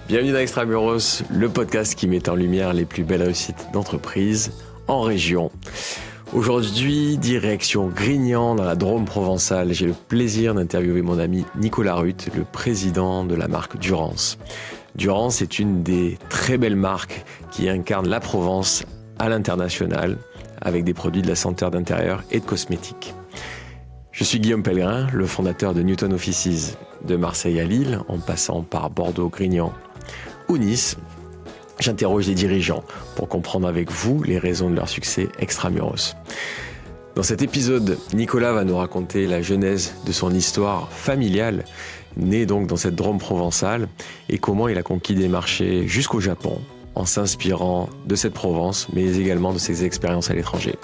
Bienvenue dans Extramuros, le podcast qui met en lumière les plus belles réussites d'entreprises en région. Aujourd'hui, direction Grignan dans la Drôme provençale. J'ai le plaisir d'interviewer mon ami Nicolas Ruth, le président de la marque Durance. Durance est une des très belles marques qui incarne la Provence à l'international avec des produits de la senteur d'intérieur et de cosmétiques. Je suis Guillaume Pellegrin, le fondateur de Newton Offices, de Marseille à Lille, en passant par Bordeaux, Grignan ou Nice. J'interroge les dirigeants pour comprendre avec vous les raisons de leur succès extramuros. Dans cet épisode, Nicolas va nous raconter la genèse de son histoire familiale, née donc dans cette Drôme provençale, et comment il a conquis des marchés jusqu'au Japon, en s'inspirant de cette Provence, mais également de ses expériences à l'étranger.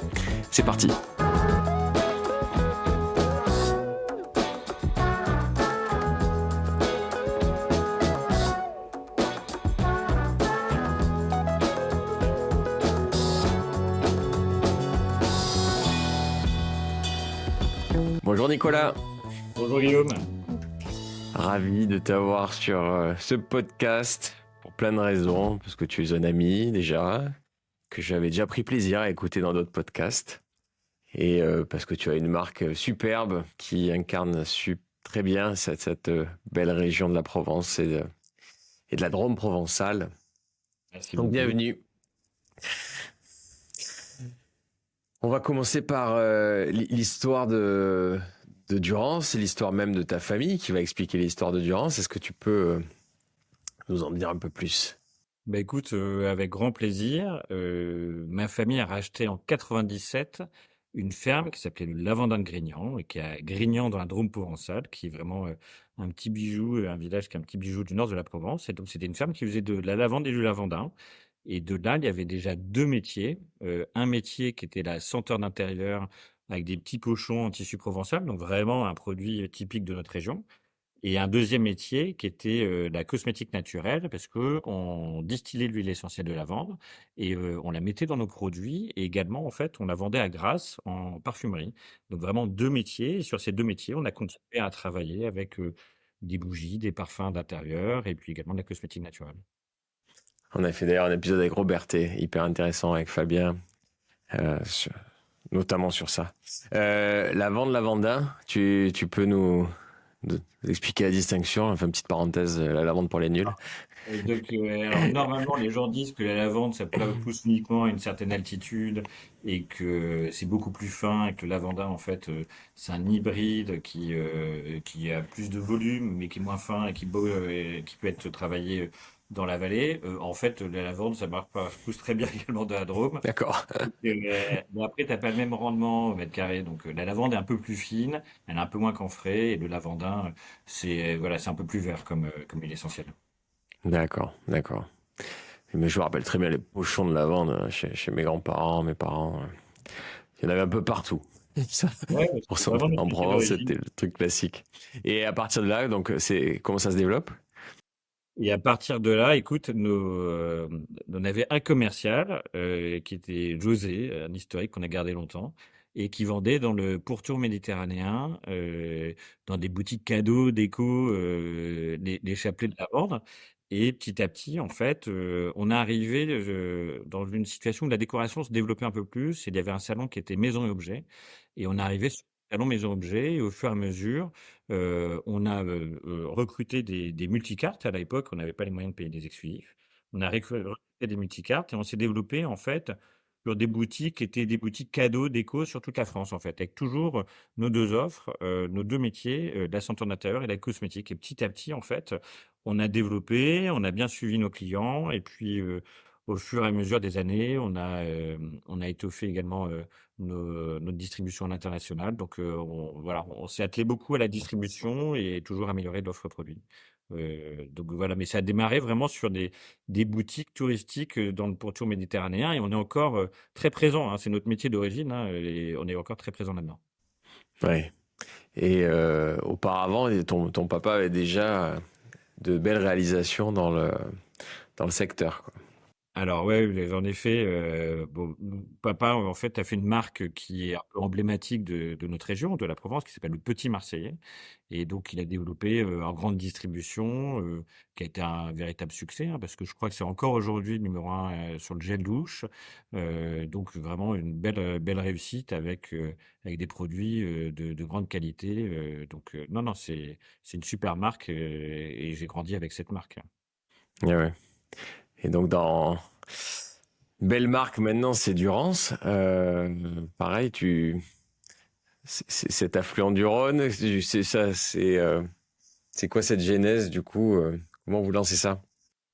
C'est parti! Bonjour Nicolas. Bonjour Guillaume. Ravi de t'avoir sur ce podcast pour plein de raisons, parce que tu es un ami déjà, que j'avais déjà pris plaisir à écouter dans d'autres podcasts, et parce que tu as une marque superbe qui incarne très bien cette belle région de la Provence et de la Drôme provençale. Merci Donc beaucoup. bienvenue. On va commencer par l'histoire de Durance, l'histoire même de ta famille qui va expliquer l'histoire de Durance. Est-ce que tu peux nous en dire un peu plus? Bah écoute, avec grand plaisir. Ma famille a racheté en 97 une ferme qui s'appelait le Lavandin de Grignan et qui est à Grignan dans la Drôme provençale, qui est vraiment un petit bijou, un village qui est un petit bijou du nord de la Provence. Et donc c'était une ferme qui faisait de la lavande et du lavandin. Et de là, il y avait déjà deux métiers. Un métier qui était la senteur d'intérieur avec des petits pochons en tissu provençal, donc vraiment un produit typique de notre région. Et un deuxième métier qui était la cosmétique naturelle, parce que on distillait l'huile essentielle de lavande et on la mettait dans nos produits. Et également, en fait, on la vendait à Grasse en parfumerie. Donc vraiment deux métiers. Et sur ces deux métiers, on a continué à travailler avec des bougies, des parfums d'intérieur et puis également de la cosmétique naturelle. On a fait d'ailleurs un épisode avec Roberté, hyper intéressant avec Fabien, sur- notamment sur ça. Lavande, lavandin, tu peux nous expliquer la distinction? Enfin, une petite parenthèse, la lavande pour les nuls. Alors, normalement, les gens disent que la lavande, ça pousse uniquement à une certaine altitude et que c'est beaucoup plus fin et que le lavandin, en fait, c'est un hybride qui a plus de volume, mais qui est moins fin et qui peut être travaillé dans la vallée. En fait, la lavande, ça marche pas, ça pousse très bien également dans la Drôme. D'accord. Mais après, t'as pas le même rendement au mètre carré. Donc, la lavande est un peu plus fine, elle est un peu moins camphrée et le lavandin, voilà, c'est un peu plus vert comme huile essentielle. D'accord, d'accord. Mais je me rappelle très bien les pochons de lavande chez mes grands-parents, mes parents. Il y en avait un peu partout. Ça, Ouais, pour c'est ça, vraiment notre en métier Provence, d'origine. c'était le truc classique. Et à partir de là, donc, comment ça se développe? Et à partir de là, écoute, on avait un commercial qui était José, un historique qu'on a gardé longtemps, et qui vendait dans le pourtour méditerranéen, dans des boutiques cadeaux, déco, les chapelets de lavande. Et petit à petit, en fait, on est arrivé dans une situation où la décoration se développait un peu plus. Et il y avait un salon qui était maison et objets. Et on est arrivé sur le salon maison et objets. Et au fur et à mesure, on a recruté des multicartes. À l'époque, on n'avait pas les moyens de payer des exclusifs. On a recruté des multicartes et on s'est développé en fait sur des boutiques qui étaient des boutiques cadeaux, déco sur toute la France en fait, avec toujours nos deux offres, nos deux métiers, la santé d'intérieur et la cosmétique. Et petit à petit, en fait, on a développé, on a bien suivi nos clients et puis au fur et à mesure des années, on a étoffé également notre distribution à l'international. Donc, voilà, on s'est attelé beaucoup à la distribution et toujours améliorer l'offre produit. Donc voilà, mais ça a démarré vraiment sur des boutiques touristiques dans le pourtour méditerranéen et on est encore très présent, hein. C'est notre métier d'origine, hein, et on est encore très présent là-dedans. Ouais. Et auparavant, ton papa avait déjà de belles réalisations dans le secteur, quoi. Alors ouais, en effet, bon, papa, en fait, a fait une marque qui est un peu emblématique de notre région, de la Provence, qui s'appelle le Petit Marseillais et donc il a développé, en grande distribution, qui a été un véritable succès, hein, parce que je crois que c'est encore aujourd'hui le numéro 1 sur le gel douche, donc vraiment une belle réussite avec des produits, de grande qualité, donc non, non, c'est une super marque, et j'ai grandi avec cette marque. Ouais, ouais. Et donc dans belle marque maintenant, c'est Durance. Pareil, cet affluent du Rhône, c'est ça, c'est quoi cette genèse du coup comment vous lancez ça?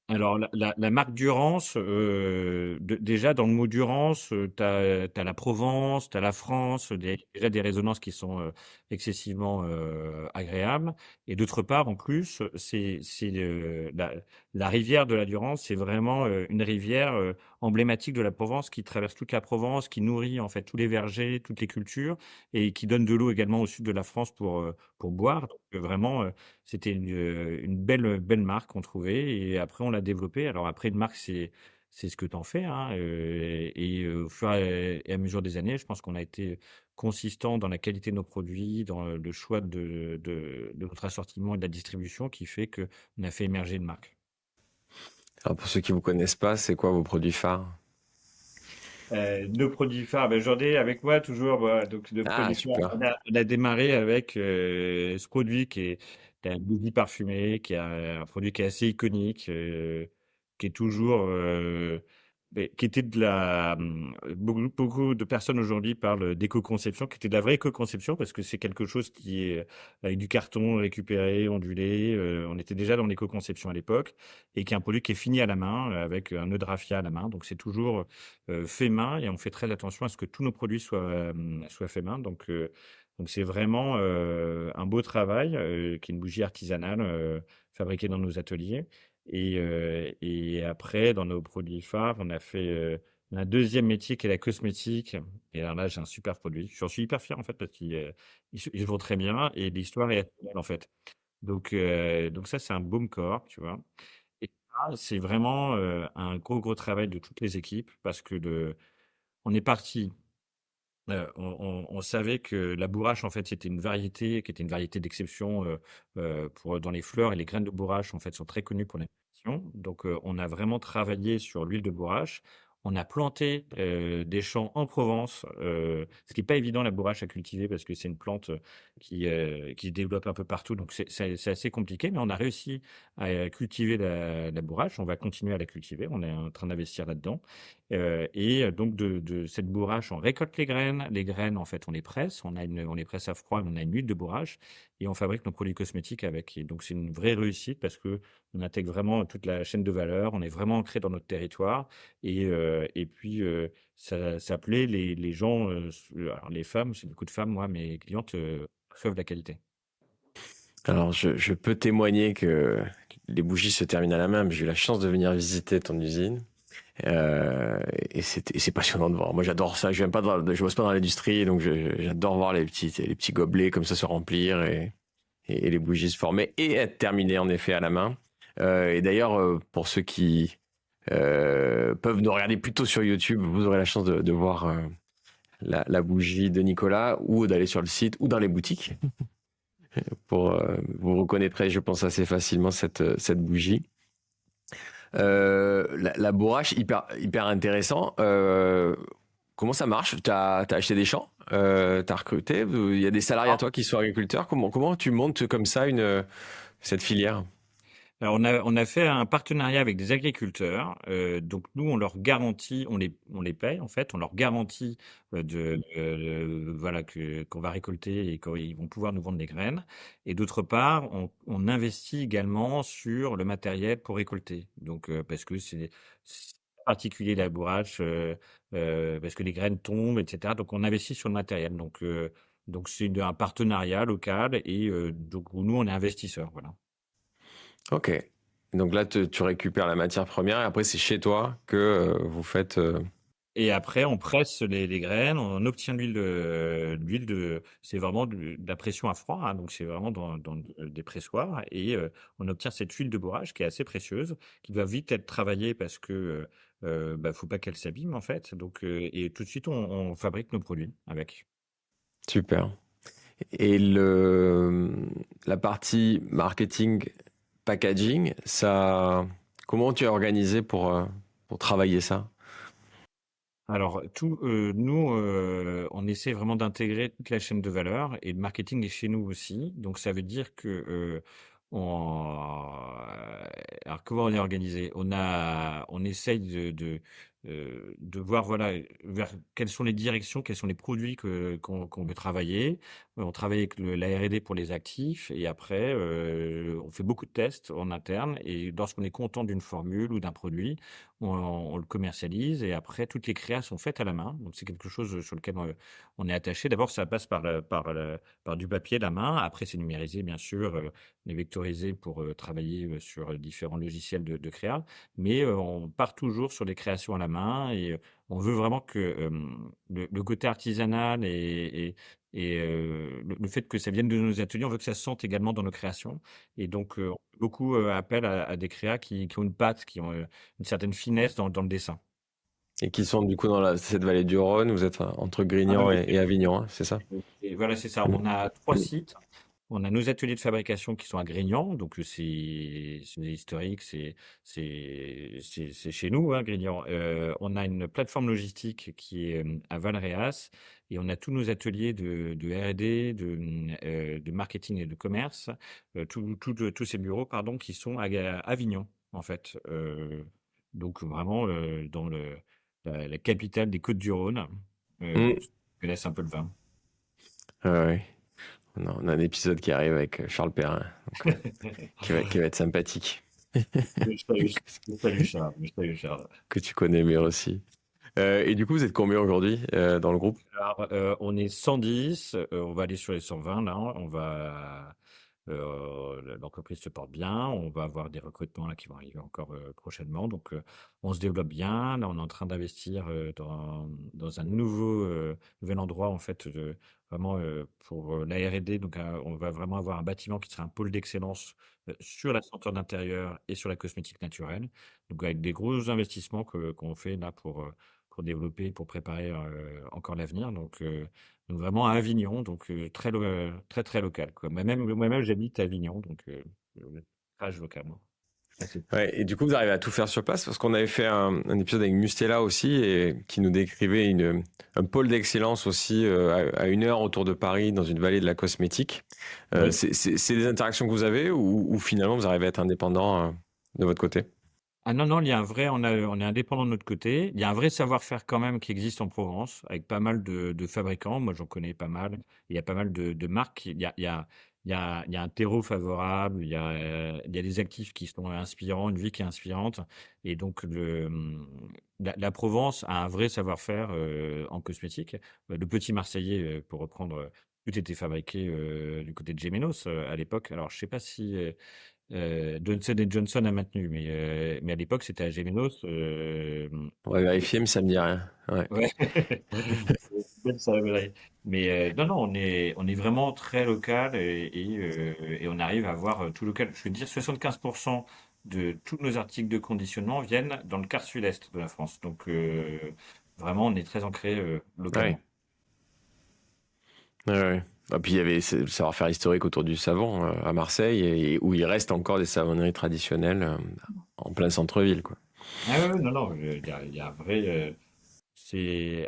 Alors la marque Durance, déjà dans le mot Durance, tu as la Provence, tu as la France, déjà des résonances qui sont, excessivement, agréables et d'autre part, en plus, c'est la rivière de la Durance, c'est vraiment, une rivière, emblématique de la Provence qui traverse toute la Provence, qui nourrit, en fait, tous les vergers, toutes les cultures et qui donne de l'eau également au sud de la France pour boire. Donc, vraiment, c'était une belle marque qu'on trouvait et après on l'a développée. Alors après une marque, c'est ce que tu en fais, hein, au fur et à mesure des années, je pense qu'on a été consistant dans la qualité de nos produits, dans le choix de notre assortiment et de la distribution qui fait qu'on a fait émerger une marque. Alors pour ceux qui vous connaissent pas, c'est quoi vos produits phares? Nos produits phares, ben, j'en ai avec moi toujours, voilà, donc nos Ah produits phares. super. On a démarré avec ce produit qui est la bougie parfumée, qui est un produit qui est assez iconique, qui est toujours, qui était beaucoup de personnes aujourd'hui parlent d'éco-conception, qui était de la vraie éco-conception parce que c'est quelque chose qui est avec du carton récupéré, ondulé. On était déjà dans l'éco-conception à l'époque et qui est un produit qui est fini à la main avec un nœud de raffia à la main. Donc c'est toujours fait main et on fait très attention à ce que tous nos produits soient faits main. Donc c'est vraiment un beau travail qui est une bougie artisanale fabriquée dans nos ateliers. Et après, dans nos produits phares, on a fait un deuxième métier qui est la cosmétique. Et alors là, j'ai un super produit. J'en suis hyper fier en fait parce qu'il se vend très bien et l'histoire est assez belle en fait. Donc ça, c'est un baume corps, tu vois. Et ça, c'est vraiment un gros travail de toutes les équipes parce que on est parti. On savait que la bourrache, en fait, c'était une variété qui était une variété d'exception pour dans les fleurs et les graines de bourrache, en fait, sont très connues pour la nutrition. Donc, on a vraiment travaillé sur l'huile de bourrache. On a planté des champs en Provence, ce qui est pas évident la bourrache à cultiver parce que c'est une plante qui se développe un peu partout. Donc, c'est assez compliqué, mais on a réussi à cultiver la bourrache. On va continuer à la cultiver. On est en train d'investir là-dedans. Donc de cette bourrache, on récolte les graines. Les graines, en fait, on les presse. On les presse à froid, on a une huile de bourrache et on fabrique nos produits cosmétiques avec. Et donc c'est une vraie réussite parce que on intègre vraiment toute la chaîne de valeur. On est vraiment ancré dans notre territoire et puis ça plaît les gens. Alors les femmes, c'est beaucoup de femmes, moi, mes clientes reçoivent de la qualité. Alors je peux témoigner que les bougies se terminent à la main, mais j'ai eu la chance de venir visiter ton usine. Et c'est passionnant de voir. Moi, j'adore ça. Je viens pas je bosse pas dans l'industrie, donc j'adore voir les petits gobelets comme ça se remplir et les bougies se former et être terminées en effet à la main. Et d'ailleurs, pour ceux qui peuvent nous regarder plutôt sur YouTube, vous aurez la chance de voir la bougie de Nicolas ou d'aller sur le site ou dans les boutiques pour vous reconnaîtrez, je pense, assez facilement cette bougie. La bourrache, hyper intéressant. Comment ça marche? T'as acheté des champs? T'as recruté? Il y a des salariés à toi qui sont agriculteurs. Comment tu montes comme ça cette filière? Alors on a fait un partenariat avec des agriculteurs. Donc nous, on leur garantit, on les paye en fait, on leur garantit voilà qu'on va récolter et qu'ils vont pouvoir nous vendre des graines. Et d'autre part, on investit également sur le matériel pour récolter. Donc parce que c'est particulier la bourrache, parce que les graines tombent, etc. Donc on investit sur le matériel. Donc c'est un partenariat local et donc nous on est investisseurs, voilà. Ok. Donc là, tu récupères la matière première et après, c'est chez toi que vous faites. Et après, on presse les graines, on obtient c'est vraiment de la pression à froid, hein, donc c'est vraiment dans des pressoirs et on obtient cette huile de bourrage qui est assez précieuse, qui va vite être travaillée parce que faut pas qu'elle s'abîme en fait. Donc, et tout de suite, on fabrique nos produits avec. Super. Et la partie marketing, packaging, comment tu as organisé pour travailler ça? Alors, nous, on essaie vraiment d'intégrer toute la chaîne de valeur et le marketing est chez nous aussi. Donc, ça veut dire que alors comment on est organisé? On essaye de voir voilà vers quelles sont les directions, quels sont les produits qu'on veut travailler. On travaille avec la R&D pour les actifs et après on fait beaucoup de tests en interne et lorsqu'on est content d'une formule ou d'un produit, on le commercialise et après toutes les créas sont faites à la main. Donc c'est quelque chose sur lequel on est attaché. D'abord, ça passe par du papier, la main. Après, c'est numérisé, bien sûr, on est vectorisé pour travailler sur différents logiciels de créa. Mais on part toujours sur des créations à la main et on veut vraiment que le côté artisanal et le fait que ça vienne de nos ateliers, on veut que ça se sente également dans nos créations. Et donc, on fait beaucoup appel à des créas qui ont une patte, qui ont une certaine finesse dans le dessin. Et qui sont du coup dans cette vallée du Rhône, vous êtes entre Ah non, Grignan et Avignon, hein, c'est ça? et voilà, c'est ça. Mm. On a 3 sites. On a nos ateliers de fabrication qui sont à Grignan, donc c'est historique, c'est chez nous, hein, Grignan. On a une plateforme logistique qui est à Valréas et on a tous nos ateliers de R&D, de marketing et de commerce, tous ces bureaux, pardon, qui sont à Avignon, en fait. Donc vraiment dans la capitale des Côtes-du-Rhône, Mm. pour ceux qui connaissent un peu le vin. Ouais, ouais. On a un épisode qui arrive avec Charles Perrin, donc, qui va être sympathique, Salut Charles, salut Charles. que tu connais bien aussi. Et du coup, vous êtes combien aujourd'hui dans le groupe? Alors, on est 110, on va aller sur les 120 là, l'entreprise se porte bien, on va avoir des recrutements là qui vont arriver encore prochainement, donc on se développe bien. Là, on est en train d'investir dans un nouvel endroit en fait, vraiment pour la R&D. Donc, on va vraiment avoir un bâtiment qui sera un pôle d'excellence sur la santé d'intérieur et sur la cosmétique naturelle. Donc, avec des gros investissements qu'on fait là pour développer, pour préparer encore l'avenir. Donc vraiment à Avignon, donc très local, quoi. Moi-même, j'habite à Avignon, donc très local, moi. Assez petit. Ouais, et du coup, vous arrivez à tout faire sur place parce qu'on avait fait un épisode avec Mustela aussi et qui nous décrivait un pôle d'excellence aussi à 1 heure autour de Paris dans une vallée de la cosmétique. Ouais. C'est des interactions que vous avez ou finalement vous arrivez à être indépendant de votre côté? Ah non, non, il y a un vrai, on est indépendant de notre côté. Il y a un vrai savoir-faire quand même qui existe en Provence, avec pas mal de fabricants. Moi, j'en connais pas mal. Il y a pas mal de marques. Il y a un terreau favorable. Il y a des actifs qui sont inspirants, une vie qui est inspirante. Et donc, la Provence a un vrai savoir-faire en cosmétique. Le petit Marseillais, pour reprendre, tout était fabriqué du côté de Gémenos à l'époque. Alors, je sais pas si Johnson Johnson a maintenu, mais à l'époque, c'était à Gémenos. On va vérifier, mais ça me dit rien. Ouais. Ouais. Belle cérémonie. Mais non, non, on est vraiment très local et on arrive à avoir tout local. Je veux dire, 75% de tous nos articles de conditionnement viennent dans le quart sud-est de la France. Donc, vraiment, on est très ancré Ouais. localement. Ouais, ouais. Ah, puis il y avait le savoir-faire historique autour du savon à Marseille et où il reste encore des savonneries traditionnelles en plein centre-ville, quoi. Ah ouais, ouais, non, non, il y a un vrai.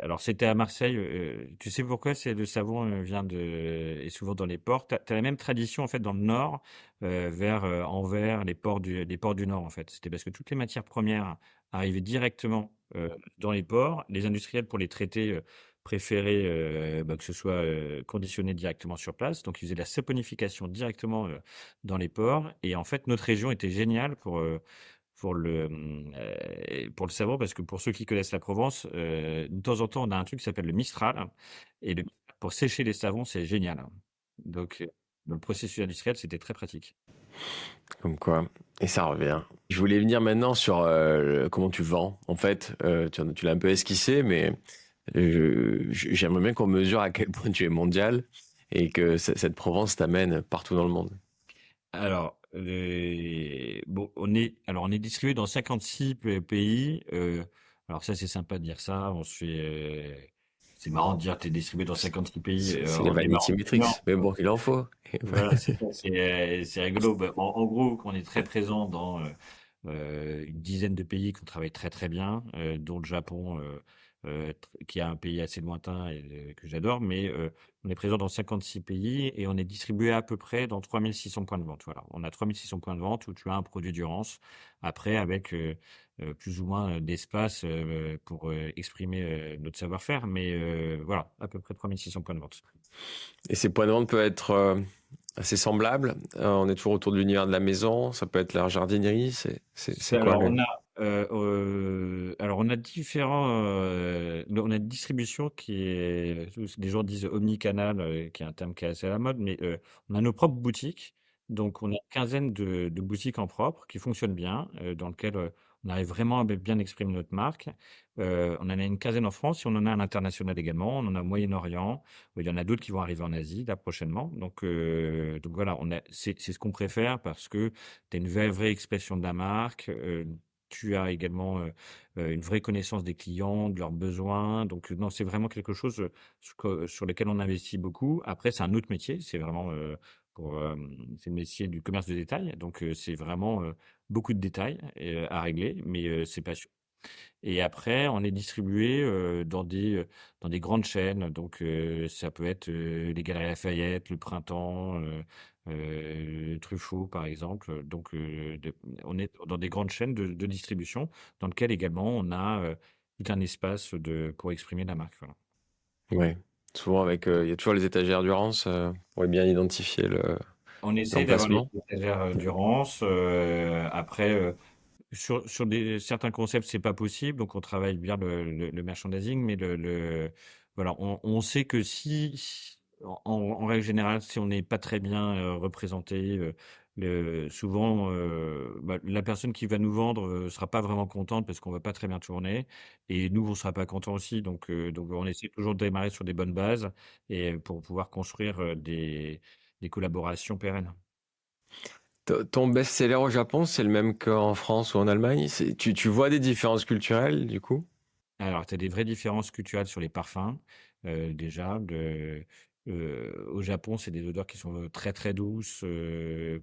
Alors c'était à Marseille. Tu sais pourquoi c'est le savon vient est souvent dans les ports. T'as la même tradition en fait dans le Nord, vers Anvers, les ports du Nord en fait. C'était parce que toutes les matières premières arrivaient directement dans les ports. Les industriels pour les traiter préféraient que ce soit conditionné directement sur place. Donc ils faisaient de la saponification directement dans les ports. Et en fait notre région était géniale pour le savoir, parce que pour ceux qui connaissent la Provence, de temps en temps, on a un truc qui s'appelle le Mistral. Et pour sécher les savons, c'est génial. Donc, dans le processus industriel, c'était très pratique. Comme quoi. Et ça revient. Je voulais venir maintenant sur comment tu vends. En fait, tu l'as un peu esquissé, mais j'aimerais bien qu'on mesure à quel point tu es mondial et que cette Provence t'amène partout dans le monde. Alors, bon, on est distribué dans 56 pays. Alors ça, c'est sympa de dire ça. C'est marrant de dire que tu es distribué dans 56 pays. C'est les On est Vanity marrant. Metrics, mais bon, il en faut. Voilà, c'est ça, c'est rigolo. Bah, en gros, on est très présent dans une dizaine de pays qu'on travaille très très bien, dont le Japon, qui est un pays assez lointain et que j'adore, mais on est présent dans 56 pays et on est distribué à peu près dans 3600 points de vente. Voilà, on a 3600 points de vente où tu as un produit Durance, après avec plus ou moins d'espace pour exprimer notre savoir-faire, mais voilà, à peu près 3600 points de vente. Et ces points de vente peuvent être assez semblables. On est toujours autour de l'univers de la maison. Ça peut être la jardinerie. C'est quoi Alors le... on a différents, on a une distribution qui est, les gens disent omnicanal, qui est un terme qui est assez à la mode, mais on a nos propres boutiques. Donc on a une quinzaine de boutiques en propre qui fonctionnent bien, dans lesquelles on arrive vraiment à bien exprimer notre marque. On en a une quinzaine en France et on en a à l'international également. On en a au Moyen-Orient. Il y en a d'autres qui vont arriver en Asie là prochainement. Donc voilà, c'est ce qu'on préfère parce que tu as une vraie expression de la marque. Tu as également une vraie connaissance des clients, de leurs besoins. Donc non, c'est vraiment quelque chose sur lequel on investit beaucoup. Après, c'est un autre métier. C'est vraiment c'est le métier du commerce de détail. Donc c'est vraiment beaucoup de détails à régler, mais c'est passionnant. Et après, on est distribué dans des grandes chaînes. Donc, ça peut être les Galeries Lafayette, le Printemps, Truffaut, par exemple. Donc, on est dans des grandes chaînes de distribution dans lesquelles également on a tout un espace pour exprimer la marque. Voilà. Ouais. Souvent avec, il y a toujours les étagères Durance pour bien identifier On essaie d'avoir les l'emplacement. étagères Durance. Après, sur certains concepts, c'est pas possible, donc on travaille bien le merchandising, mais voilà, on sait que en règle générale, si on n'est pas très bien représenté, souvent la personne qui va nous vendre sera pas vraiment contente parce qu'on va pas très bien tourner, et nous on sera pas contents aussi. Donc on essaie toujours de démarrer sur des bonnes bases et pour pouvoir construire des collaborations pérennes. Ton best-seller au Japon, c'est le même qu'en France ou en Allemagne? Tu vois des différences culturelles, du coup? Alors, tu as des vraies différences culturelles sur les parfums, déjà. Au Japon, c'est des odeurs qui sont très très douces,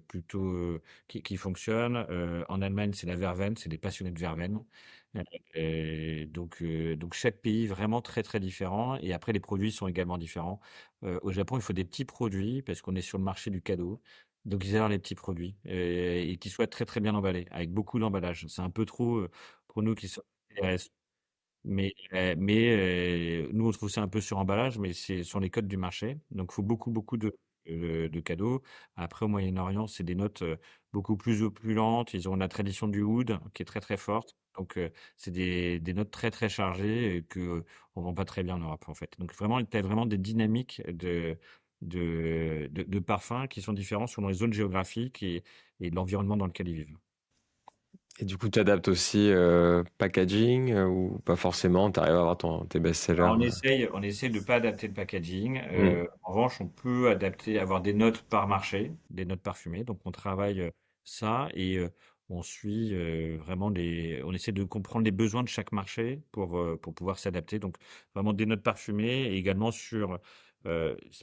plutôt qui fonctionnent. En Allemagne, c'est la verveine, c'est des passionnés de verveine. Donc chaque pays vraiment très très différent. Et après, les produits sont également différents. Au Japon, il faut des petits produits parce qu'on est sur le marché du cadeau. Donc ils adorent les petits produits et qui soient très très bien emballés, avec beaucoup d'emballage. C'est un peu trop pour nous qui sommes nous, on trouve ça un peu sur emballage, mais c'est sur les codes du marché. Donc, il faut beaucoup de cadeaux. Après, au Moyen-Orient, c'est des notes beaucoup plus opulentes. Ils ont la tradition du oud qui est très, très forte. Donc, c'est des notes très, très chargées et que on vend pas très bien en Europe, en fait. Donc, vraiment, tu as vraiment des dynamiques de parfums qui sont différents selon les zones géographiques et de l'environnement dans lequel ils vivent. Et du coup, tu adaptes aussi packaging ou pas forcément, tu arrives à avoir tes best-sellers. Alors, on essaye de pas adapter le packaging. Hmm. En revanche, on peut adapter, avoir des notes par marché, des notes parfumées. Donc, on travaille ça et on suit vraiment on essaie de comprendre les besoins de chaque marché pour pouvoir s'adapter. Donc, vraiment des notes parfumées et également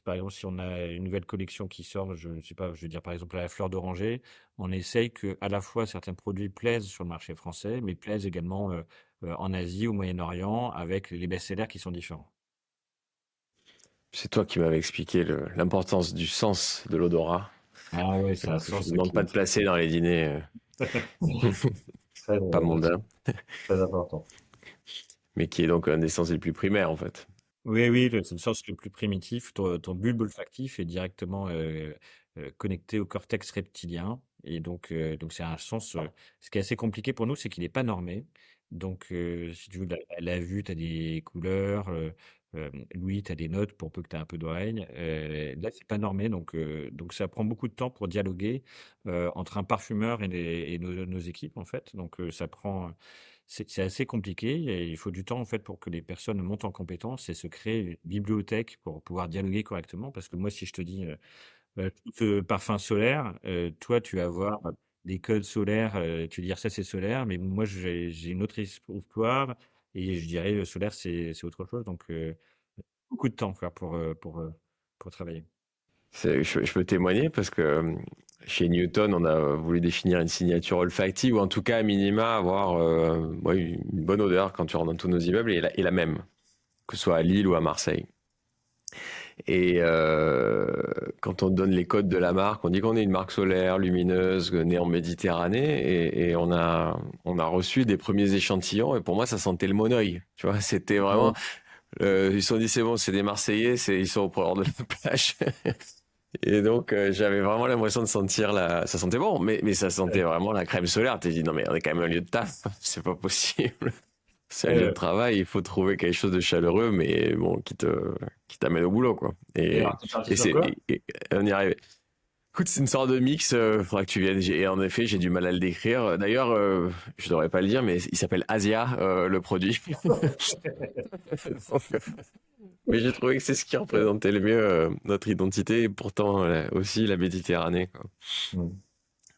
par exemple, si on a une nouvelle collection qui sort, je ne sais pas, je veux dire par exemple la fleur d'oranger, on essaye que à la fois certains produits plaisent sur le marché français, mais plaisent également en Asie, au Moyen-Orient, avec les best-sellers qui sont différents. C'est toi qui m'avais expliqué l'importance du sens de l'odorat, Ah oui, c'est un que je ne sens demande qui pas de placer dans les dîners très, pas mondains, très important. mais qui est donc un des sens les plus primaires en fait. Oui, oui, c'est le sens le plus primitif. Ton bulbe olfactif est directement connecté au cortex reptilien. Et donc c'est un sens. Ce qui est assez compliqué pour nous, c'est qu'il n'est pas normé. Donc, si tu veux, la vue, tu as des couleurs. L'ouïe, tu as des notes pour peu que tu aies un peu d'oreille. Là, c'est pas normé. Donc, ça prend beaucoup de temps pour dialoguer entre un parfumeur et nos équipes, en fait. Donc, c'est assez compliqué et il faut du temps en fait pour que les personnes montent en compétence et se créent une bibliothèque pour pouvoir dialoguer correctement. Parce que moi, si je te dis parfum solaire, toi, tu vas avoir des codes solaires, tu vas dire ça c'est solaire, mais moi j'ai une autre histoire Et je dirais le solaire, c'est autre chose. Donc, beaucoup de temps quoi, pour travailler. Je peux témoigner parce que chez Newton, on a voulu définir une signature olfactive ou en tout cas, à minima, avoir ouais, une bonne odeur quand tu rentres dans tous nos immeubles et la même, que ce soit à Lille ou à Marseille. Et quand on donne les codes de la marque, on dit qu'on est une marque solaire, lumineuse, née en Méditerranée, et on a reçu des premiers échantillons, et pour moi, ça sentait le monoeil. Tu vois, c'était vraiment. Ouais. Ils se sont dit, c'est bon, c'est des Marseillais, ils sont au bord de la plage. Et donc, j'avais vraiment l'impression de sentir la. Ça sentait bon, mais ça sentait vraiment la crème solaire. T'es dit, non, mais on est quand même un lieu de taf, c'est pas possible. C'est un lieu de Euh, travail, il faut trouver quelque chose de chaleureux, mais bon, qui t'amène au boulot, quoi. et alors, t'es parti Et sur c'est, quoi? on y arrive. Écoute, c'est une sorte de mix, faudra que tu viennes. Et en effet, j'ai du mal à le décrire. D'ailleurs, je devrais pas le dire, mais il s'appelle Asia, le produit. Donc, mais j'ai trouvé que c'est ce qui représentait le mieux notre identité et pourtant aussi la Méditerranée, quoi. Mm.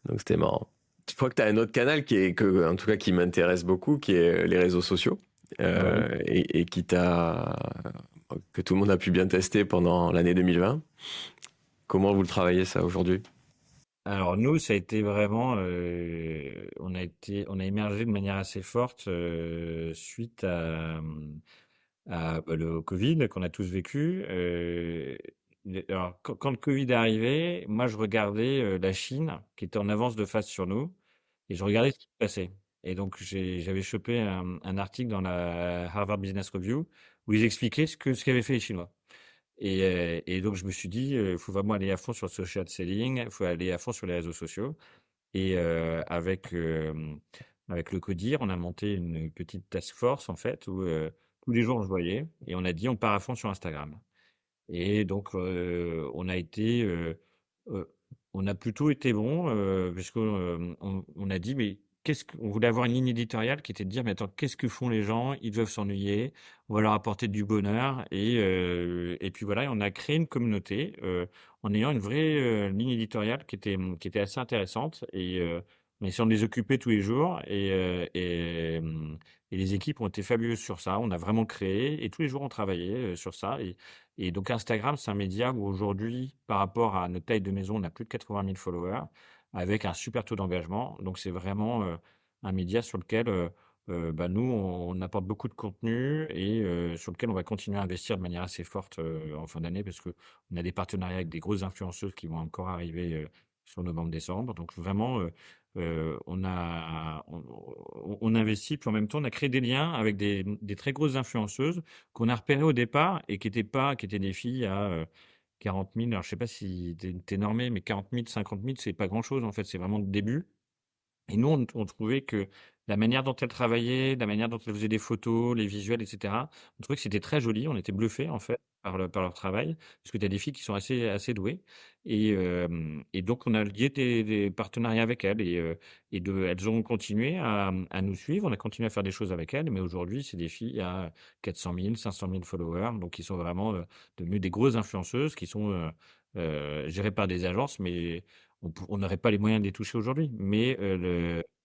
Donc c'était marrant. Je crois que tu as un autre canal en tout cas, qui m'intéresse beaucoup, qui est les réseaux sociaux, Ouais. et que tout le monde a pu bien tester pendant l'année 2020. Comment vous le travaillez ça aujourd'hui? Alors nous, ça a été vraiment, on a émergé de manière assez forte suite à bah, le Covid qu'on a tous vécu. Alors quand le Covid est arrivé, moi je regardais la Chine qui était en avance de phase sur nous et je regardais ce qui se passait. Et donc j'avais chopé un article dans la Harvard Business Review où ils expliquaient ce qu'avaient fait les Chinois. Et donc, je me suis dit, il faut vraiment aller à fond sur le social selling, il faut aller à fond sur les réseaux sociaux. Et avec le CODIR, on a monté une petite task force, en fait, où tous les jours, on se voyait. Et on a dit, on part à fond sur Instagram. Et donc, heu, on a plutôt été bon, puisque, on a dit: «Mais qu'est-ce que» on voulait avoir une ligne éditoriale qui était de dire: «Mais attends, qu'est-ce que font les gens? Ils doivent s'ennuyer, on va leur apporter du bonheur» et puis voilà et on a créé une communauté, en ayant une vraie, ligne éditoriale qui était assez intéressante en essayant de les occuper tous les jours et les équipes ont été fabuleuses sur ça. On a vraiment créé et tous les jours on travaillait, sur ça et donc Instagram, c'est un média où aujourd'hui, par rapport à notre taille de maison, on a plus de 80 000 followers, avec un super taux d'engagement. Donc c'est vraiment un média sur lequel bah, nous, on apporte beaucoup de contenu et sur lequel on va continuer à investir de manière assez forte en fin d'année, parce qu'on a des partenariats avec des grosses influenceuses qui vont encore arriver sur novembre-décembre. Donc vraiment, on investit, puis en même temps, on a créé des liens avec des très grosses influenceuses qu'on a repéré au départ et qui étaient des filles à 40 000. Alors, je sais pas si t'es normé, mais 40 000, 50 000, c'est pas grand-chose, en fait. C'est vraiment le début. Et nous, on trouvait que la manière dont elle travaillait, la manière dont elle faisait des photos, les visuels, etc., on trouvait que c'était très joli. On était bluffés, en fait, par leur travail, parce que tu as des filles qui sont assez douées. Et donc, on a lié des partenariats avec elles. Elles ont continué à nous suivre. On a continué à faire des choses avec elles. Mais aujourd'hui, c'est des filles à 400 000, 500 000 followers. Donc, qui sont vraiment devenues des grosses influenceuses qui sont gérées par des agences, mais on n'aurait pas les moyens de les toucher aujourd'hui, mais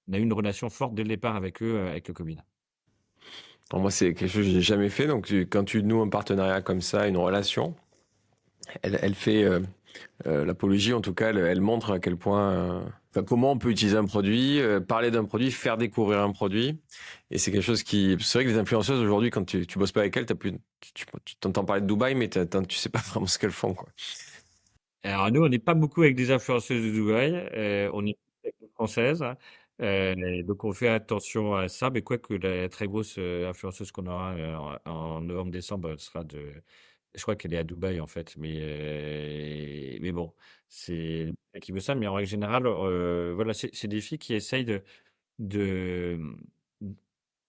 on a eu une relation forte dès le départ avec eux, avec le Covid. Pour moi, c'est quelque chose que j'ai jamais fait. Donc, quand tu noues un partenariat comme ça, une relation, elle fait l'apologie, en tout cas, elle montre à quel point, enfin, comment on peut utiliser un produit, parler d'un produit, faire découvrir un produit. Et c'est quelque chose c'est vrai que les influenceuses aujourd'hui, quand tu bosses pas avec elles, tu t'entends parler de Dubaï, mais tu sais pas vraiment ce qu'elles font, quoi. Alors nous, on n'est pas beaucoup avec des influenceuses de Dubaï, on est avec des françaises, donc on fait attention à ça, mais quoique la très grosse influenceuse qu'on aura en novembre-décembre, elle sera je crois qu'elle est à Dubaï en fait, mais bon, c'est elle qui veut ça, mais en règle générale, voilà, c'est des filles qui essayent de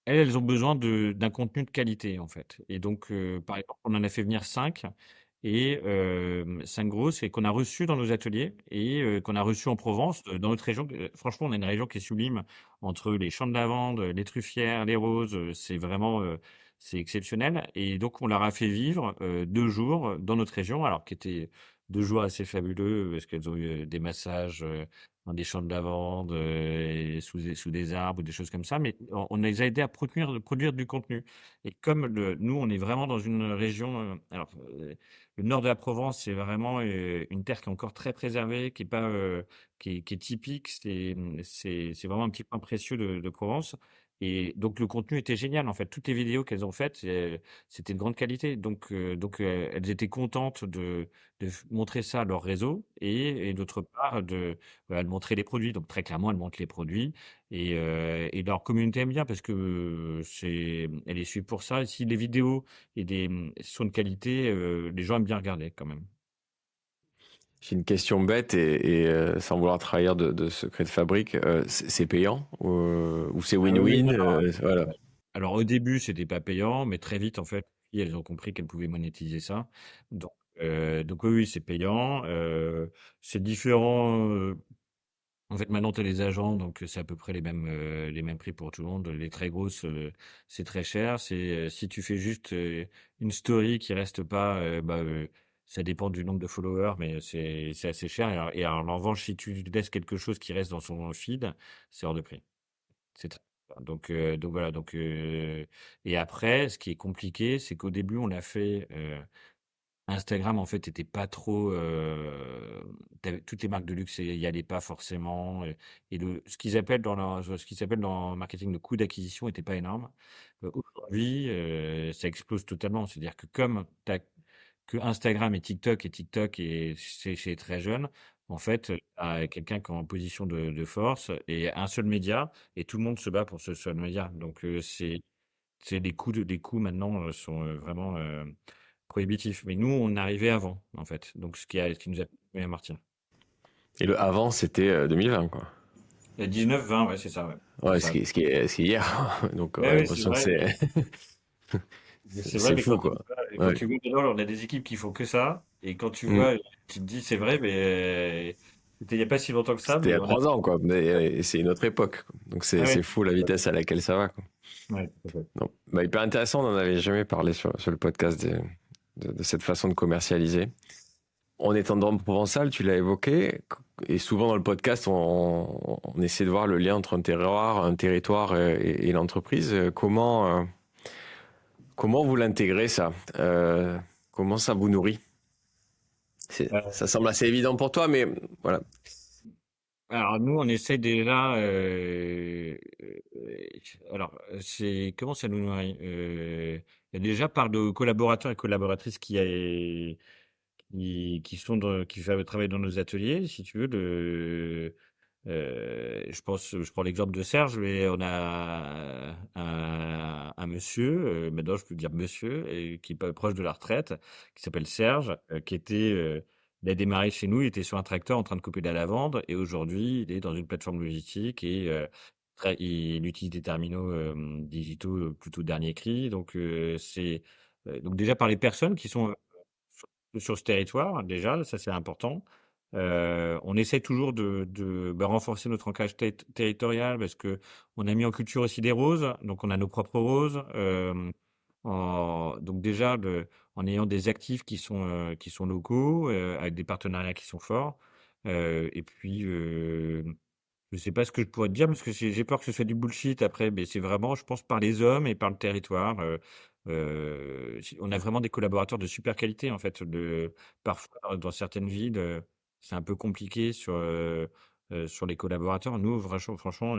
elles ont besoin d'un contenu de qualité, en fait. Et donc, par exemple, on en a fait venir 5 et 5 grosses et qu'on a reçues dans nos ateliers et qu'on a reçues en Provence, dans notre région. Franchement, on a une région qui est sublime entre les champs de lavande, les truffières, les roses. C'est vraiment, c'est exceptionnel. Et donc, on leur a fait vivre 2 jours dans notre région, alors qui étaient 2 jours assez fabuleux parce qu'elles ont eu des massages, dans des champs de lavande, sous des arbres ou des choses comme ça, mais on les a aidés à produire du contenu et comme nous, on est vraiment dans une région, le nord de la Provence, c'est vraiment, une terre qui est encore très préservée, qui est pas, qui est typique. C'est vraiment un petit point précieux de Provence et donc le contenu était génial, en fait. Toutes les vidéos qu'elles ont faites, c'était de grande qualité donc elles étaient contentes de montrer ça à leur réseau et d'autre part de montrer les produits. Donc très clairement, elles montrent les produits et leur communauté aime bien parce que, elle les suit pour ça et si les vidéos sont de qualité, les gens aiment bien regarder quand même. J'ai une question bête sans vouloir trahir de secret de fabrique. C'est payant ou c'est Ah oui, win-win? non, non. Voilà. Alors au début, c'était pas payant, mais très vite, en fait, elles ont compris qu'elles pouvaient monétiser ça. Donc oui, oui, c'est payant. C'est différent. En fait, maintenant, tu as les agents, donc c'est à peu près les mêmes prix pour tout le monde. Les très grosses, c'est très cher. Si tu fais juste une story qui reste pas, ça dépend du nombre de followers, mais c'est assez cher. En revanche, si tu laisses quelque chose qui reste dans son feed, c'est hors de prix. C'est très donc voilà, et après, ce qui est compliqué, c'est qu'au début, on a fait, Instagram, en fait, était pas trop, toutes les marques de luxe y allaient pas forcément, et ce qu'ils appellent dans le marketing le coût d'acquisition était pas énorme. Aujourd'hui, ça explose totalement. C'est-à-dire que comme tu que Instagram et TikTok et c'est chez les très jeunes, en fait, quelqu'un qui est en position de force et un seul média et tout le monde se bat pour ce seul média. Donc, c'est les coûts maintenant, sont, vraiment, prohibitifs. Mais nous, on arrivait avant, en fait. Donc ce qui nous a permis à Martin. Et le avant, c'était 2020, quoi. Il y a 19-20, ouais, c'est ça, ouais. C'est Ouais, ça. ce qui est hier. Donc, on Ouais, a oui, c'est l'impression que vrai, c'est mais c'est vrai, c'est mais fou, quoi. quand Ouais. tu vois maintenant, on a des équipes qui font que ça, et quand tu Mm. vois, tu te dis, c'est vrai, mais c'était il n'y a pas si longtemps que ça, C'était il y mais a on a. 3 ans, quoi. Mais c'est une autre époque, quoi. Donc, Ah c'est ouais, fou la vitesse à laquelle ça va, quoi. ouais, tout à fait. Non. Bah, hyper intéressant, on n'en avait jamais parlé sur le podcast de cette façon de commercialiser. On est en Drôme provençal, tu l'as évoqué, et souvent dans le podcast, on essaie de voir le lien entre un territoire et l'entreprise. Comment vous l'intégrez ça? Comment ça vous nourrit? Ça semble assez évident pour toi, mais voilà. Alors nous, on essaie déjà. C'est comment ça nous nourrit? Il y a déjà par de collaborateurs et collaboratrices qui travaillent dans nos ateliers, si tu veux. Je prends l'exemple de Serge, mais on a un monsieur, maintenant je peux dire monsieur, et qui est pas proche de la retraite, qui s'appelle Serge, il a démarré chez nous, il était sur un tracteur en train de couper de la lavande, et aujourd'hui il est dans une plateforme logistique et il utilise des terminaux digitaux plutôt dernier cri. Donc déjà par les personnes qui sont sur ce territoire, déjà, ça c'est important. On essaie toujours de renforcer notre ancrage territorial parce que on a mis en culture aussi des roses, donc on a nos propres roses. Donc déjà, en ayant des actifs qui sont locaux, avec des partenariats qui sont forts. Et puis, je sais pas ce que je pourrais te dire parce que j'ai peur que ce soit du bullshit après, mais c'est vraiment, je pense, par les hommes et par le territoire. On a vraiment des collaborateurs de super qualité en fait. Parfois, dans certaines villes, c'est un peu compliqué sur les collaborateurs. Nous, franchement,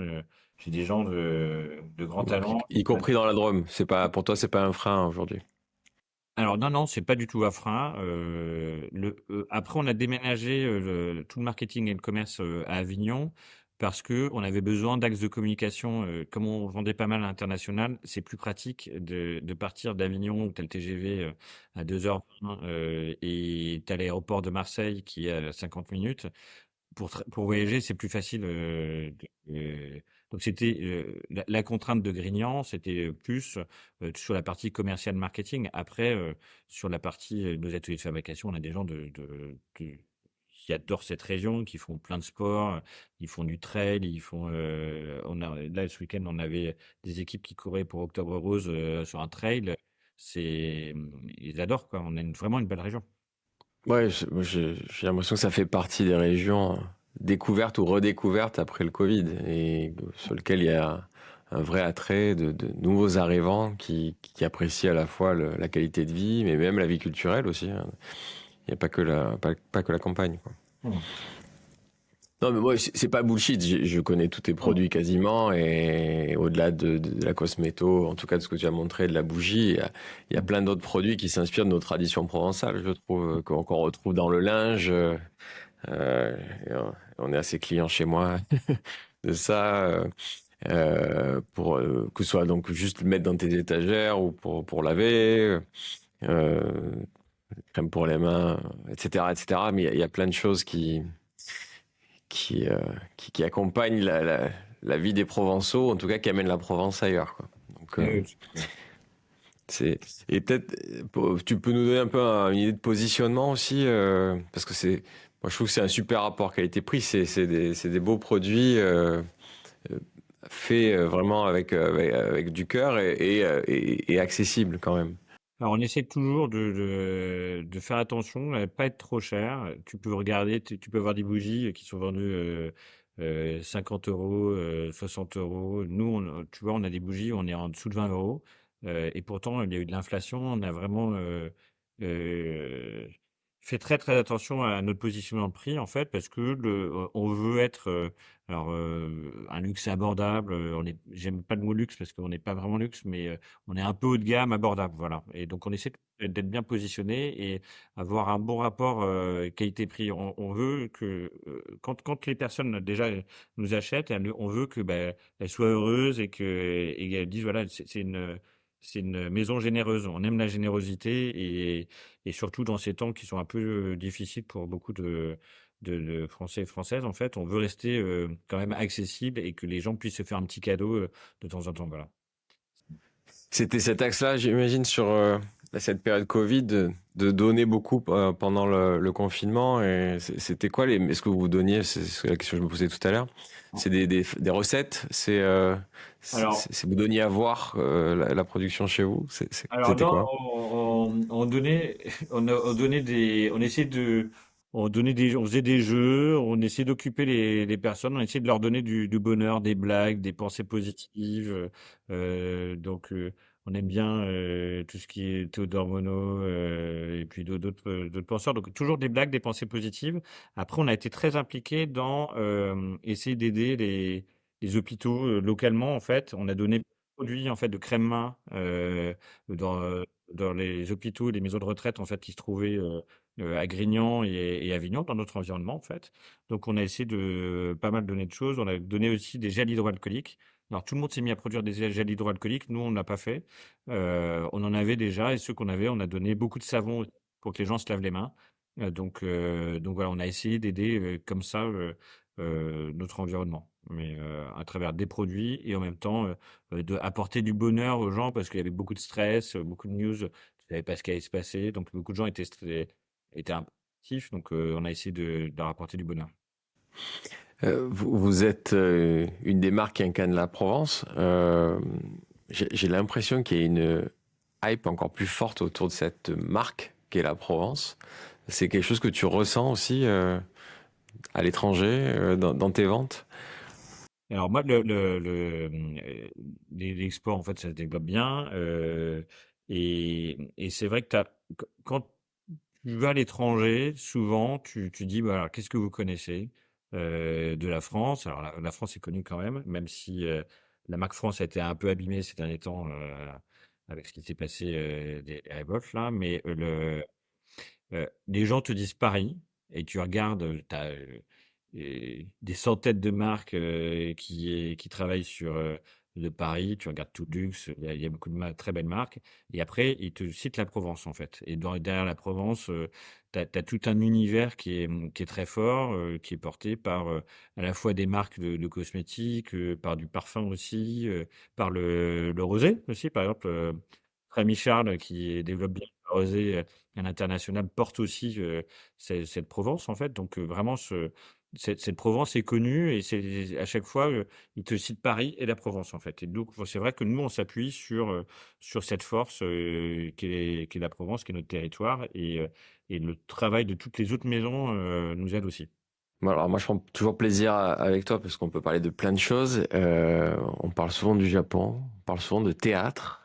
j'ai des gens de grand Donc, talent. y compris dans la Drôme, c'est pas pour toi, c'est pas un frein aujourd'hui. Alors non, non, c'est pas du tout un frein. Après, on a déménagé tout le marketing et le commerce à Avignon parce que on avait besoin d'axes de communication. Comme on vendait pas mal à l'international, c'est plus pratique de partir d'Avignon où t'as le TGV à 2h20 et t'as l'aéroport de Marseille qui est à 50 minutes. Pour voyager, c'est plus facile. Donc c'était la contrainte de Grignan, c'était plus sur la partie commerciale marketing. Après, sur la partie nos ateliers de fabrication, on a des gens qui adorent cette région, qui font plein de sports, ils font du trail, là ce week-end on avait des équipes qui couraient pour Octobre Rose sur un trail. Ils adorent quoi. On a vraiment une belle région. Ouais, j'ai l'impression que ça fait partie des régions découverte ou redécouverte après le Covid et sur lequel il y a un vrai attrait de nouveaux arrivants qui apprécient à la fois la qualité de vie, mais même la vie culturelle aussi, hein. Il n'y a pas que la campagne, quoi. Mmh. Non, mais moi, c'est pas bullshit. Je connais tous tes Mmh. produits quasiment. Et au-delà de la cosméto, en tout cas de ce que tu as montré, de la bougie, il y a plein d'autres produits qui s'inspirent de nos traditions provençales, je trouve, qu'on retrouve dans le linge. On est assez clients chez moi de ça. Pour que ce soit donc juste le mettre dans tes étagères ou pour laver, crème pour les mains, etc., etc. Mais il y a plein de choses qui, euh, qui accompagne la vie des Provençaux, en tout cas qui amène la Provence ailleurs, quoi. Donc, Oui, tout à fait. c'est et peut-être tu peux nous donner un peu une idée de positionnement aussi, parce que moi je trouve que c'est un super rapport qualité-prix. C'est des beaux produits euh, faits vraiment avec du cœur et accessibles quand même. Alors, on essaie toujours de faire attention à pas être trop cher. Tu peux regarder, tu peux avoir des bougies qui sont vendues 50 euros, 60 euros. Nous, tu vois, on a des bougies, on est en dessous de 20 euros. Et pourtant, il y a eu de l'inflation. On a vraiment euh, fait très, très attention à notre positionnement de prix, en fait, parce que on veut être un luxe abordable. J'aime pas le mot luxe parce qu'on n'est pas vraiment luxe, mais on est un peu haut de gamme, abordable, voilà. Et donc on essaie d'être bien positionné et avoir un bon rapport qualité-prix. On veut que quand les personnes déjà nous achètent, on veut que elles soient heureuses et qu'elles disent voilà c'est une maison généreuse. On aime la générosité et surtout dans ces temps qui sont un peu difficiles pour beaucoup de Français et Françaises, en fait, on veut rester quand même accessible et que les gens puissent se faire un petit cadeau de temps en temps. Voilà. C'était cet axe-là, j'imagine, sur cette période Covid, de donner beaucoup pendant le confinement. Et c'était quoi est-ce que vous donniez, c'est la question que je me posais tout à l'heure, c'est des recettes, Alors, vous donniez à voir la production chez vous, alors c'était non, quoi? on donnait, on donnait on essayait on donnait on faisait des jeux, on essayait d'occuper les personnes, on essayait de leur donner du bonheur, des blagues, des pensées positives. On aime bien tout ce qui est Théodore Monod et puis d'autres penseurs. Donc toujours des blagues, des pensées positives. Après, on a été très impliqué dans essayer d'aider les hôpitaux localement. En fait, on a donné produits en fait de crème main dans les hôpitaux et les maisons de retraite en fait qui se trouvaient à Grignan et Avignon dans notre environnement en fait. Donc on a essayé de pas mal donner de choses. On a donné aussi des gels hydroalcooliques. Alors tout le monde s'est mis à produire des gels hydroalcooliques. Nous on ne l'a pas fait. On en avait déjà et ceux qu'on avait, on a donné beaucoup de savon aussi pour que les gens se lavent les mains. Donc voilà, on a essayé d'aider comme ça notre environnement, mais à travers des produits et en même temps de apporter du bonheur aux gens parce qu'il y avait beaucoup de stress, beaucoup de news, tu savais pas ce qui allait se passer, donc beaucoup de gens étaient impulsifs, donc on a essayé de leur apporter du bonheur. Vous êtes une des marques qui incarne la Provence. J'ai l'impression qu'il y a une hype encore plus forte autour de cette marque qu'est la Provence. C'est quelque chose que tu ressens aussi à l'étranger, dans tes ventes? Alors moi, l'export, en fait, ça se développe bien. Et c'est vrai que quand tu vas à l'étranger, souvent, tu dis, voilà, qu'est-ce que vous connaissez de la France? Alors la France est connue quand même si la marque France a été un peu abîmée ces derniers temps avec ce qui s'est passé des révoltes là. Mais les gens te disent Paris et tu regardes, tu as des centaines de marques qui travaillent sur le Paris, tu regardes tout luxe, il y a beaucoup de très belles marques. Et après, ils te citent la Provence, en fait. Et derrière la Provence, tu as tout un univers qui est très fort, qui est porté par à la fois des marques de cosmétiques, par du parfum aussi, par le rosé aussi, par exemple. Rémi Charles, qui développe bien le rosé à l'international, porte aussi cette Provence, en fait. Donc, vraiment, cette Provence est connue et c'est à chaque fois, il te cite Paris et la Provence, en fait. Et donc, c'est vrai que nous, on s'appuie sur cette force qui est la Provence, qui est notre territoire. Et le travail de toutes les autres maisons nous aide aussi. Bon, alors moi je prends toujours plaisir avec toi parce qu'on peut parler de plein de choses. On parle souvent du Japon, on parle souvent de théâtre.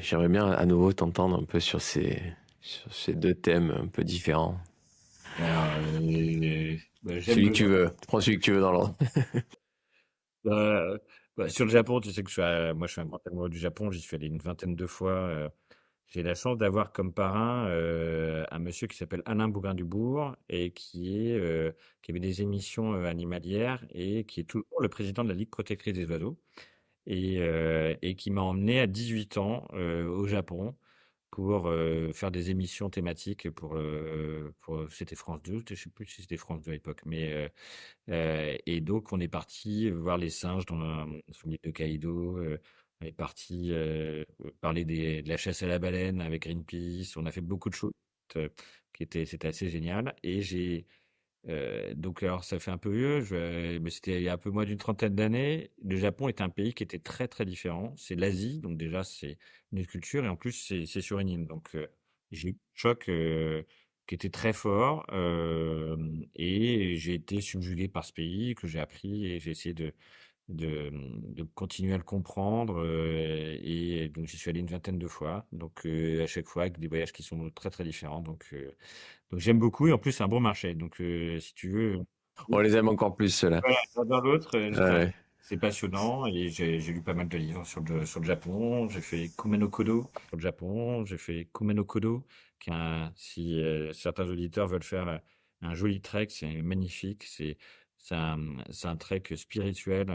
J'aimerais bien à nouveau t'entendre un peu sur ces deux thèmes un peu différents. Alors, j'aime Celui que tu vraiment. veux, prends celui que tu veux dans l'ordre. Bah, sur le Japon, tu sais que moi, je suis un grand amoureux du Japon. J'y suis allé une vingtaine de fois. J'ai la chance d'avoir comme parrain un monsieur qui s'appelle Alain Bougain-Dubourg et qui avait des émissions animalières et qui est toujours le président de la Ligue protectrice des oiseaux et qui m'a emmené à 18 ans au Japon pour faire des émissions thématiques c'était France 2, je sais plus si c'était France 2 à l'époque, mais et donc on est parti voir les singes sur l'île de Kaïdo, on est parti parler de la chasse à la baleine avec Greenpeace, on a fait beaucoup de choses euh, c'était assez génial et j'ai donc alors ça fait un peu vieux, mais c'était il y a un peu moins d'une trentaine d'années. Le Japon est un pays qui était très très différent. C'est l'Asie, donc déjà c'est une autre culture et en plus c'est sur une île. Donc j'ai eu un choc qui était très fort et j'ai été subjugué par ce pays que j'ai appris et j'ai essayé de continuer à le comprendre et donc j'y suis allé une vingtaine de fois. Donc à chaque fois avec des voyages qui sont très très différents. Donc j'aime beaucoup et en plus c'est un bon marché. Donc si tu veux, On les aime encore plus ceux-là. voilà, l'un dans l'autre, Ouais. c'est passionnant et j'ai lu pas mal de livres sur le Japon. J'ai fait Kumeno Kodo sur le Japon. J'ai fait Kumeno Kodo, si certains auditeurs veulent faire un joli trek, c'est magnifique. C'est un trek spirituel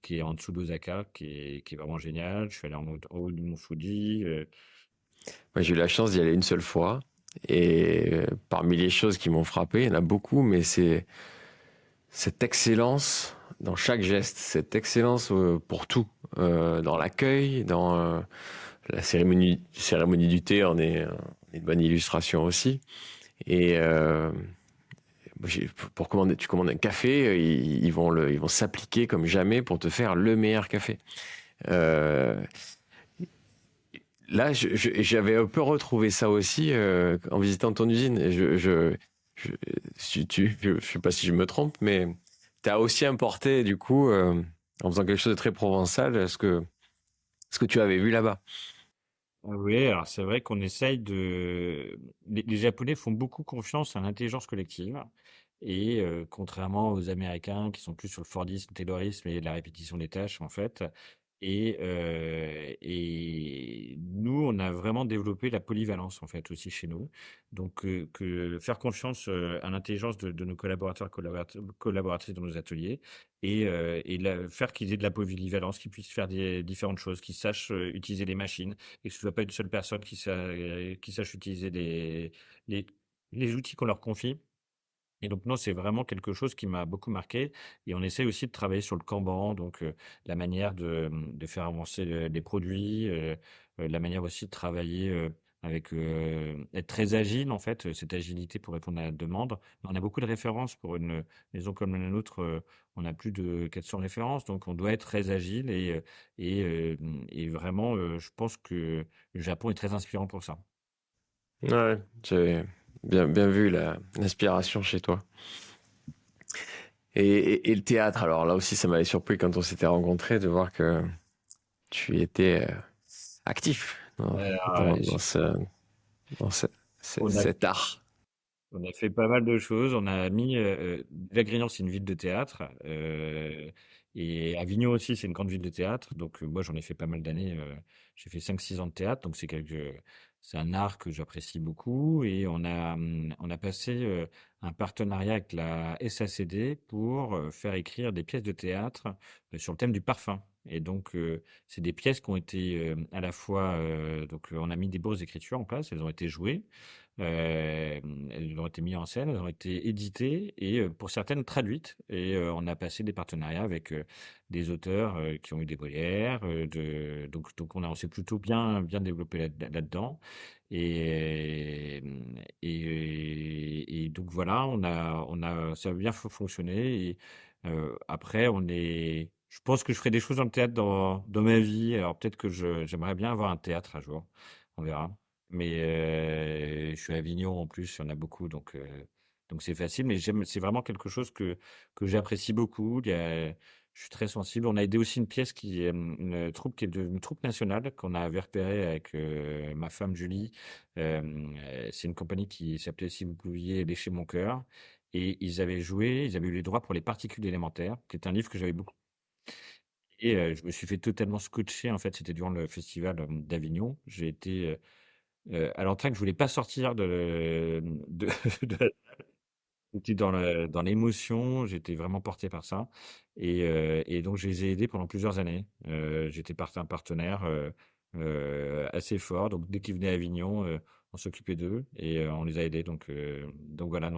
qui est en dessous d'Osaka, qui est vraiment génial. Je suis allé en haut du mont Fuji. Moi, j'ai eu la chance d'y aller une seule fois. Et parmi les choses qui m'ont frappé, il y en a beaucoup, mais c'est cette excellence dans chaque geste, cette excellence pour tout, dans l'accueil, dans la cérémonie du thé en est une bonne illustration aussi. Et pour commander, tu commandes un café, ils vont s'appliquer comme jamais pour te faire le meilleur café. Euh, Là, j'avais un peu retrouvé ça aussi en visitant ton usine. Je, je sais pas si je me trompe, mais tu as aussi importé, du coup, en faisant quelque chose de très provençal, ce que tu avais vu là-bas. Ah oui, alors c'est vrai qu'on essaye les Japonais font beaucoup confiance à l'intelligence collective et contrairement aux Américains qui sont plus sur le Fordisme, Taylorisme et la répétition des tâches en fait. Et nous, on a vraiment développé la polyvalence en fait aussi chez nous. Donc que faire confiance à l'intelligence de nos collaboratrices dans nos ateliers faire qu'ils aient de la polyvalence, qu'ils puissent faire des différentes choses, qu'ils sachent utiliser les machines et que ce soit pas une seule personne qui sache utiliser les, les outils qu'on leur confie. Et donc non, c'est vraiment quelque chose qui m'a beaucoup marqué et on essaie aussi de travailler sur le Kanban, donc la manière de faire avancer les produits, la manière aussi de travailler être très agile en fait, cette agilité pour répondre à la demande. On a beaucoup de références pour une maison comme la nôtre, on a plus de 400 références, donc on doit être très agile et, euh, et vraiment, je pense que le Japon est très inspirant pour ça. Ouais, j'ai bien vu l'inspiration chez toi. Et le théâtre, alors là aussi, ça m'avait surpris quand on s'était rencontrés de voir que tu étais actif Alors, dans on a cet art. On a fait pas mal de choses. On a mis Grignan, c'est une ville de théâtre, et Avignon aussi, c'est une grande ville de théâtre. Donc moi, j'en ai fait pas mal d'années. J'ai fait 5 6 ans de théâtre, donc c'est un art que j'apprécie beaucoup. Et on a passé un partenariat avec la SACD pour faire écrire des pièces de théâtre sur le thème du parfum. Et donc, c'est des pièces qui ont été à la fois, on a mis des bourses d'écriture en place, elles ont été jouées. Elles ont été mises en scène, elles ont été éditées et pour certaines traduites. Et on a passé des partenariats avec des auteurs qui ont eu des Molières. Donc on s'est plutôt bien développé là-dedans. Et, et donc voilà, ça a bien fonctionné. Et après, je pense que je ferai des choses dans le théâtre dans ma vie. Alors peut-être que j'aimerais bien avoir un théâtre un jour. On verra. Mais je suis à Avignon en plus, il y en a beaucoup, donc. Donc c'est facile, mais c'est vraiment quelque chose que j'apprécie beaucoup. Je suis très sensible. On a aidé aussi une pièce qui est une troupe qui est une troupe nationale qu'on avait repérée avec ma femme Julie. C'est une compagnie qui s'appelait Si vous pouviez lécher mon cœur. Et ils avaient eu les droits pour Les Particules élémentaires, qui est un livre que j'avais beaucoup. Et je me suis fait totalement scotcher. En fait, c'était durant le festival d'Avignon. J'ai été à l'entraque, je voulais pas sortir de j'étais dans l'émotion, j'étais vraiment porté par ça et donc je les ai aidés pendant plusieurs années. J'étais un partenaire, assez fort, donc dès qu'ils venaient à Avignon, on s'occupait d'eux et on les a aidés donc voilà,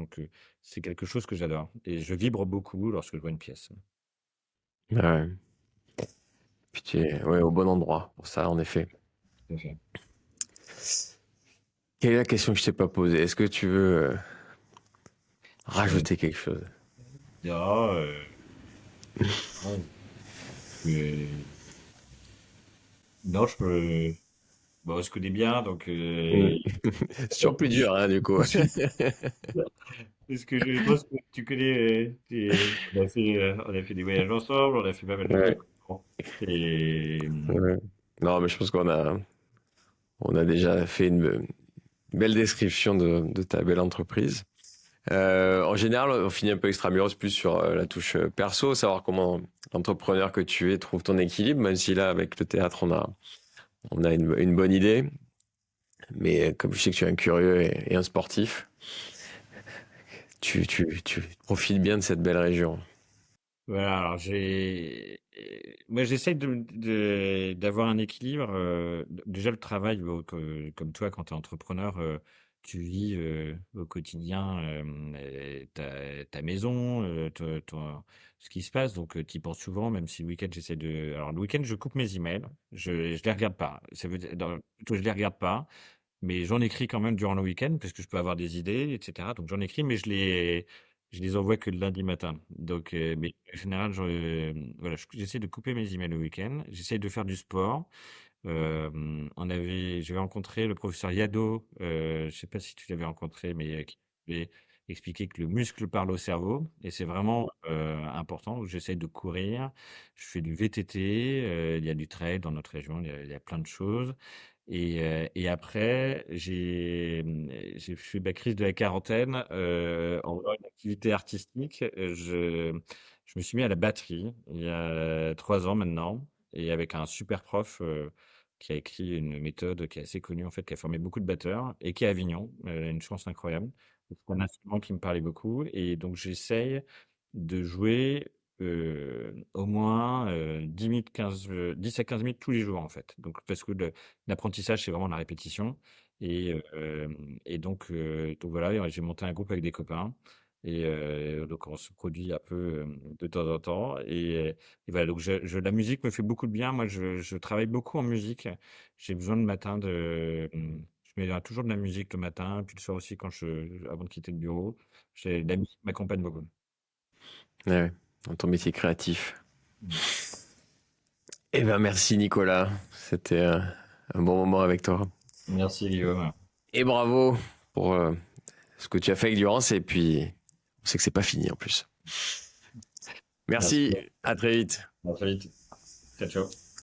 c'est quelque chose que j'adore et je vibre beaucoup lorsque je vois une pièce. Ouais. Puis tu es ouais, au bon endroit pour ça, en effet. Tout à fait. Quelle est la question que je t'ai pas posée? Est-ce que tu veux Heu, rajouter quelque chose? non, non, heu, non, bon, on se connaît bien donc Mm. C'est toujours plus dur, hein, du coup. Parce que je pense que tu connais, on a fait des voyages ensemble, on a fait pas mal de trucs. Ouais, Bon. Et, ouais. Non, mais je pense qu'on a déjà fait une belle description de ta belle entreprise. En général, on finit un peu extramuros plus sur la touche perso, savoir comment l'entrepreneur que tu es trouve ton équilibre, même si là, avec le théâtre, on a une bonne idée. Mais comme je sais que tu es un curieux et un sportif, tu profites bien de cette belle région. voilà, alors moi j'essaye d'avoir un équilibre. Déjà le travail, bon, comme toi, quand tu es entrepreneur, tu vis au quotidien ta maison, ce qui se passe, donc tu y penses souvent, même si le week-end j'essaie de. Alors le week-end je coupe mes emails, je les regarde pas. Ça veut dire, plutôt je les regarde pas. Mais j'en écris quand même durant le week-end parce que je peux avoir des idées, etc. Donc j'en écris, mais je les envoie que le lundi matin. Donc, mais en général, voilà, j'essaie de couper mes emails le week-end. J'essaie de faire du sport. J'avais rencontré le professeur Yado. Je sais pas si tu l'avais rencontré, mais qui avait expliqué que le muscle parle au cerveau et c'est vraiment important. J'essaie de courir. Je fais du VTT. Il y a du trail dans notre région. Il y a plein de choses. Et après, j'ai fait ma crise de la quarantaine en faisant une activité artistique. Je me suis mis à la batterie il y a 3 ans maintenant, et avec un super prof qui a écrit une méthode qui est assez connue en fait, qui a formé beaucoup de batteurs et qui est à Avignon. Elle a une chance incroyable. C'est un instrument qui me parlait beaucoup, et donc j'essaye de jouer au moins 10 minutes, 10 à 15 minutes tous les jours en fait. Donc parce que l'apprentissage, c'est vraiment la répétition. Et donc voilà, j'ai monté un groupe avec des copains. Et donc on se produit un peu de temps en temps. Et voilà, donc la musique me fait beaucoup de bien. Moi, je travaille beaucoup en musique. J'ai besoin le matin je mets toujours de la musique le matin, puis le soir aussi avant de quitter le bureau. La musique m'accompagne beaucoup. Ouais, dans ton métier créatif. Mm. Eh ben, merci Nicolas. C'était un bon moment avec toi. Merci Guillaume. Et bravo pour ce que tu as fait avec Durance. Et puis, on sait que c'est pas fini en plus. Merci. Merci, à très vite. À très vite. Ciao, ciao.